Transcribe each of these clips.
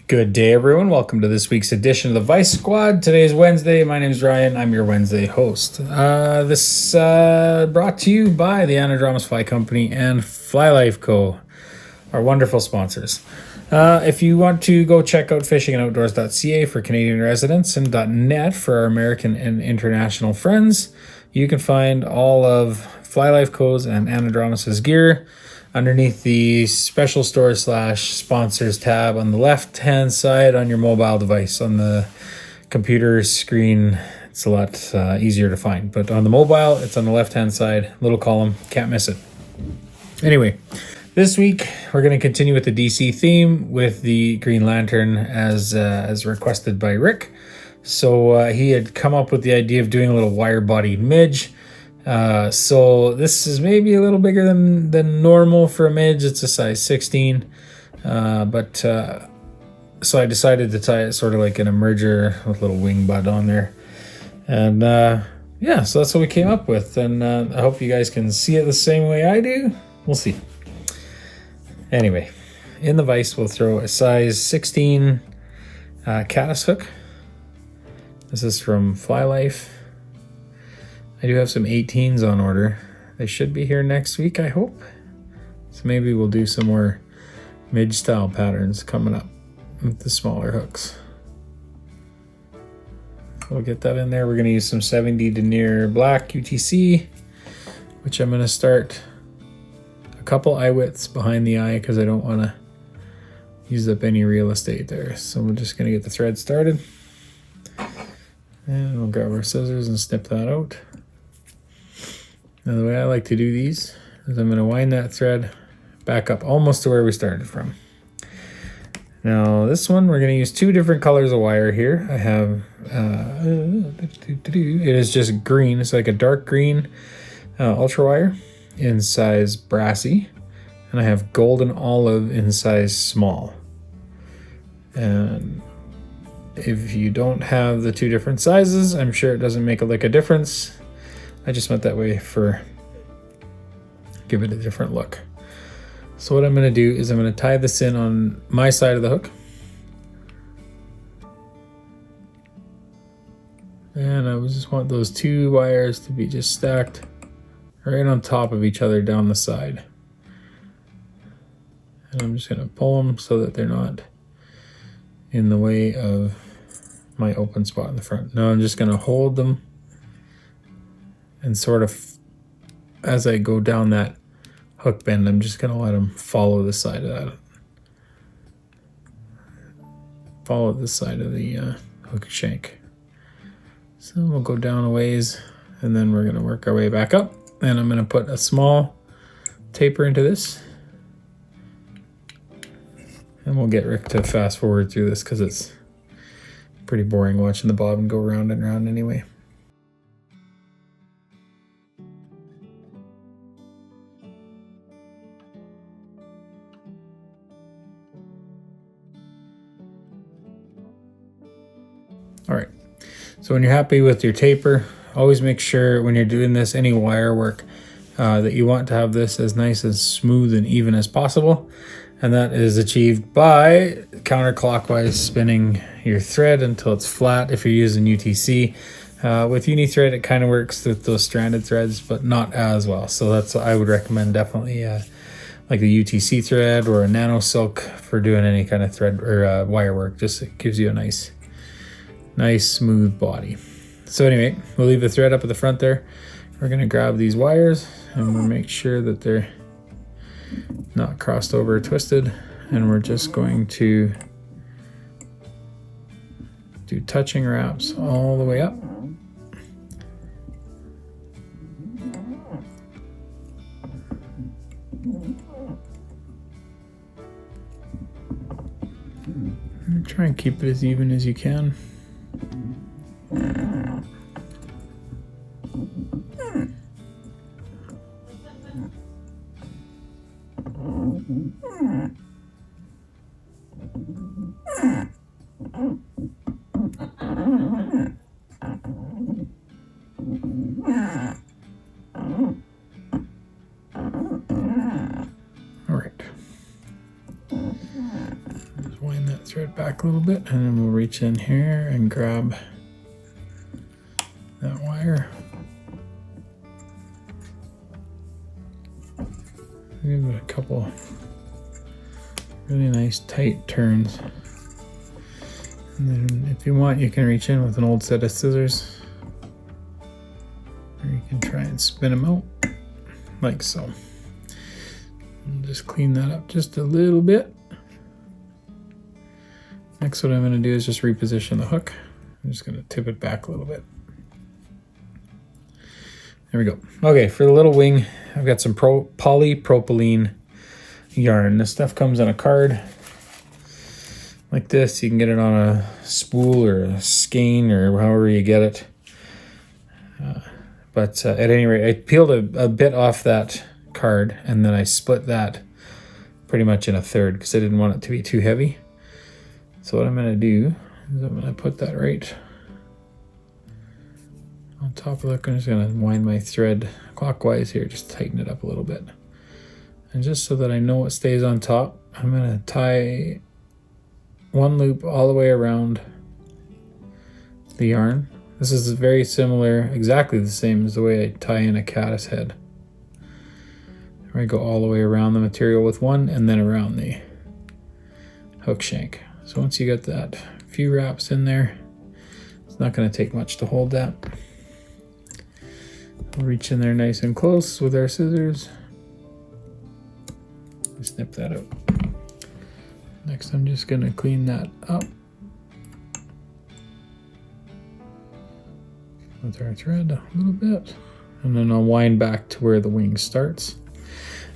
Good day, everyone. Welcome to this week's edition of the Vise Squad. Today is Wednesday. My name is Ryan. I'm your Wednesday host. This brought to you by the Anadromous Fly Company and Fly Life Co., our wonderful sponsors. If you want to go check out fishingandoutdoors.ca for Canadian residents and .net for our American and international friends, you can find all of Fly Life Co.'s and Anadromous' gear underneath the special store / sponsors tab on the left hand side on your mobile device. On the computer screen, it's a lot easier to find, but on the mobile, it's on the left hand side, little column, can't miss it. Anyway, this week we're going to continue with the DC theme with the Green Lantern as requested by Rick. So he had come up with the idea of doing a little wire-bodied midge. So this is maybe a little bigger than normal for a midge. It's a size 16. So I decided to tie it sort of like in a merger with a little wing bud on there. And yeah, so that's what we came up with. And I hope you guys can see it the same way I do. We'll see. Anyway, in the vise, we'll throw a size 16 caddis hook. This is from Fly Life. I do have some 18s on order. They should be here next week, I hope. So maybe we'll do some more midge style patterns coming up with the smaller hooks. We'll get that in there. We're going to use some 70 denier black UTC, which I'm going to start a couple eye widths behind the eye because I don't want to use up any real estate there. So we're just going to get the thread started. And we'll grab our scissors and snip that out. Now the way I like to do these is I'm going to wind that thread back up almost to where we started from. Now this one we're going to use two different colors of wire here. I have, it is just green. It's like a dark green ultra wire in size Brassie. And I have golden olive in size small. And if you don't have the two different sizes, I'm sure it doesn't make a lick of difference. I just went that way for give it a different look. So what I'm going to do is I'm going to tie this in on my side of the hook. And I just want those two wires to be just stacked right on top of each other down the side. And I'm just going to pull them so that they're not in the way of my open spot in the front. Now I'm just going to hold them and sort of, as I go down that hook bend, I'm just going to let them follow the side of that. Follow the side of the hook shank. So we'll go down a ways, and then we're going to work our way back up. And I'm going to put a small taper into this. And we'll get Rick to fast forward through this because it's pretty boring watching the bobbin go round and round anyway. All right, so when you're happy with your taper, always make sure when you're doing this, any wire work, that you want to have this as nice, as smooth and even as possible. And that is achieved by counterclockwise spinning your thread until it's flat if you're using UTC. With Uni-thread, it kind of works with those stranded threads, but not as well. So that's what I would recommend, definitely like the UTC thread or a nano silk for doing any kind of thread or wire work. Just it gives you a nice smooth body. So anyway, we'll leave the thread up at the front there. We're going to grab these wires and we'll make sure that they're not crossed over or twisted, and we're just going to do touching wraps all the way up. And try and keep it as even as you can. thread back a little bit, and then we'll reach in here and grab that wire. Give it a couple really nice tight turns. And then if you want, you can reach in with an old set of scissors, or you can try and spin them out like so. And just clean that up just a little bit. Next, what I'm going to do is just reposition the hook. I'm just going to tip it back a little bit. There we go. Okay, for the little wing, I've got some polypropylene yarn. This stuff comes on a card like this. You can get it on a spool or a skein or however you get it. But at any rate, I peeled a bit off that card, and then I split that pretty much in a third because I didn't want it to be too heavy. So what I'm going to do is I'm going to put that right on top of that. I'm just going to wind my thread clockwise here, just tighten it up a little bit. And just so that I know what stays on top, I'm going to tie one loop all the way around the yarn. This is very similar, exactly the same as the way I tie in a caddis head. I go all the way around the material with one and then around the hook shank. So once you get that few wraps in there, it's not going to take much to hold that. We'll reach in there nice and close with our scissors. Snip that out. Next, I'm just going to clean that up with our thread a little bit, and then I'll wind back to where the wing starts.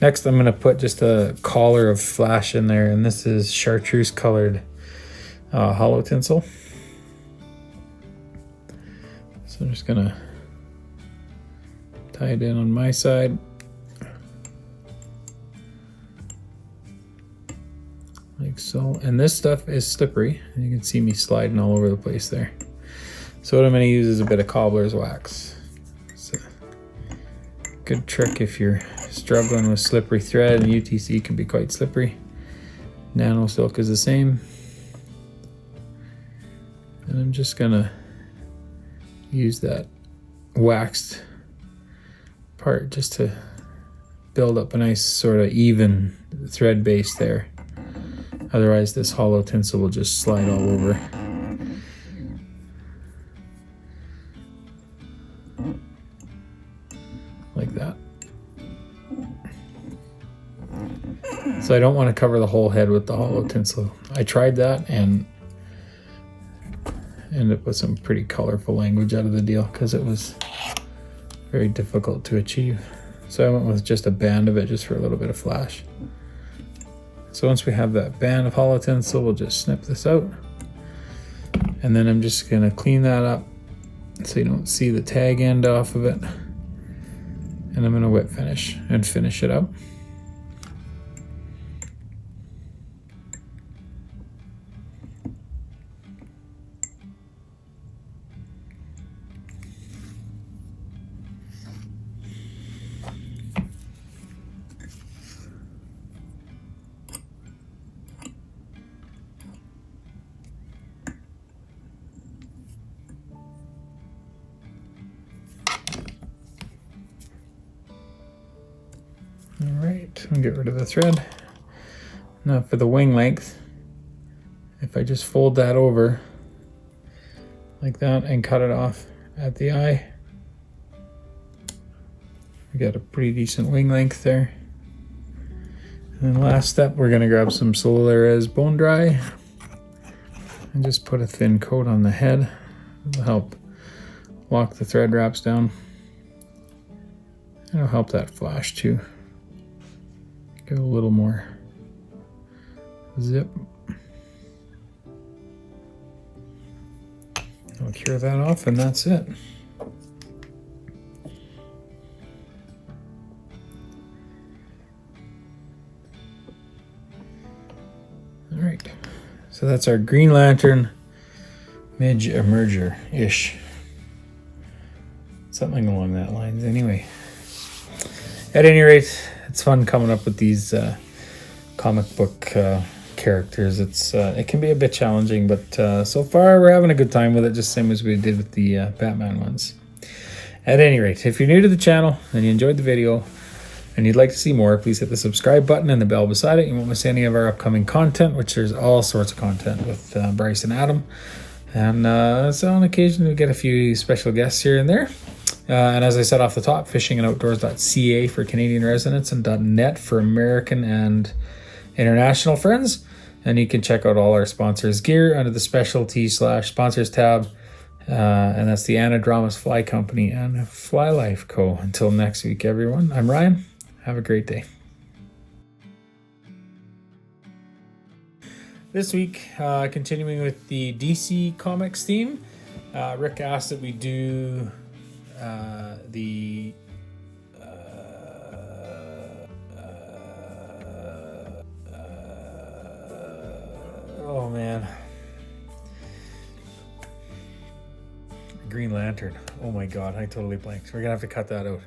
Next, I'm going to put just a collar of flash in there, and this is Chartreuse colored holo tinsel. So I'm just going to tie it in on my side. Like so. And this stuff is slippery. You can see me sliding all over the place there. So what I'm going to use is a bit of cobbler's wax. It's a good trick if you're struggling with slippery thread, and UTC can be quite slippery. Nano silk is the same. And I'm just going to use that waxed part just to build up a nice sort of even thread base there. Otherwise this holo tinsel will just slide all over. Like that. So I don't want to cover the whole head with the holo tinsel. I tried that and ended up with some pretty colorful language out of the deal because it was very difficult to achieve. So I went with just a band of it just for a little bit of flash. So once we have that band of holo tinsel, we'll just snip this out. And then I'm just going to clean that up so you don't see the tag end off of it. And I'm going to whip finish and finish it up. Alright, I'll get rid of the thread. Now for the wing length, if I just fold that over like that and cut it off at the eye, we got a pretty decent wing length there. And then last step, we're going to grab some Solarez Bone Dry and just put a thin coat on the head. It'll help lock the thread wraps down. It'll help that flash too. Give it a little more zip. I'll cure that off and that's it. All right, so that's our Green Lantern Midge emerger-ish. Something along that lines anyway. At any rate, it's fun coming up with these comic book characters. It can be a bit challenging, but so far we're having a good time with it, just same as we did with the Batman ones. At any rate, if you're new to the channel and you enjoyed the video and you'd like to see more, please hit the subscribe button and the bell beside it. You won't miss any of our upcoming content, which there's all sorts of content with Bryce and Adam. And so on occasion we get a few special guests here and there. And as I said off the top, fishingandoutdoors.ca for Canadian residents and .net for American and international friends. And you can check out all our sponsors' gear under the specialty/sponsors tab. And that's the Anadramas Fly Company and Fly Life Co. Until next week, everyone, I'm Ryan. Have a great day. This week, continuing with the DC Comics theme, Rick asked that we do oh man, Green Lantern. Oh my god, I totally blanked. We're gonna have to cut that out.